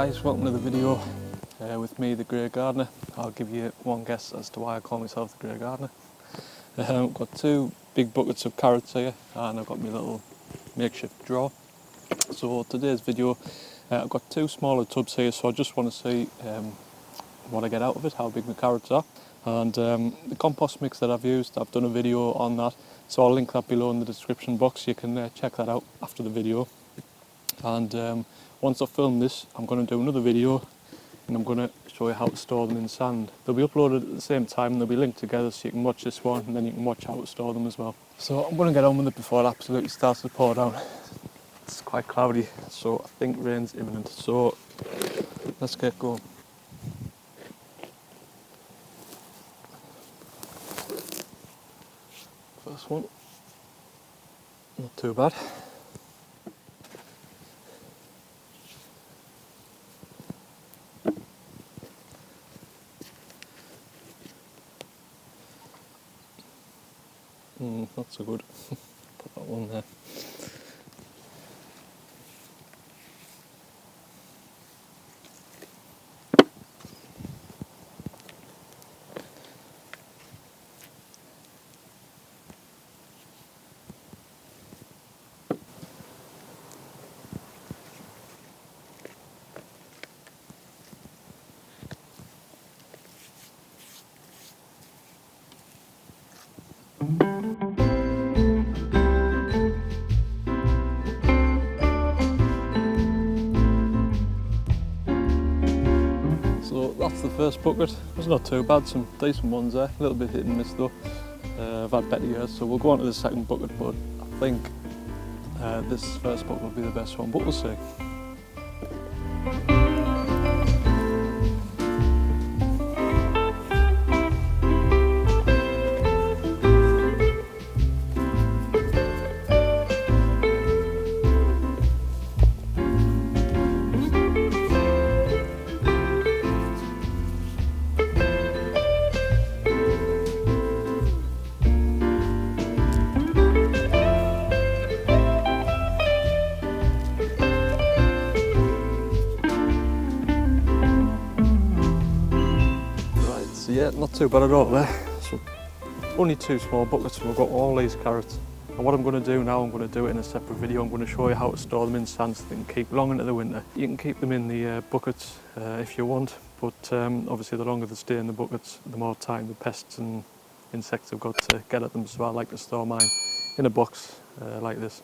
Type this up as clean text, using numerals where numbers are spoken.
guys, welcome to the video with me, the Grey Gardener. I'll give you one guess as to why I call myself the Grey Gardener. I've got two big buckets of carrots here and I've got my little makeshift drawer. So today's video, I've got two smaller tubs here, so I just want to see what I get out of it, how big my carrots are. And the compost mix that I've used, I've done a video on that, so I'll link that below in the description box. You can check that out after the video. And once I've filmed this, I'm going to do another video and I'm going to show you how to store them in sand. They'll be uploaded at the same time and they'll be linked together, so you can watch this one and then you can watch how to store them as well. So I'm going to get on with it before it absolutely starts to pour down. It's quite cloudy, so I think rain's imminent, so let's get going. First one, not too bad. Not so good. Put that one there. So that's the first bucket. It's not too bad, some decent ones there, a little bit hit and miss though. I've had better years, so we'll go on to the second bucket, but I think this first bucket will be the best one, but we'll see. So yeah, not too bad at all there. So only two small buckets and we've got all these carrots. And what I'm going to do now, I'm going to do it in a separate video. I'm going to show you how to store them in sand so they can keep long into the winter. You can keep them in the buckets if you want, but obviously the longer they stay in the buckets, the more time the pests and insects have got to get at them. So I like to store mine in a box like this.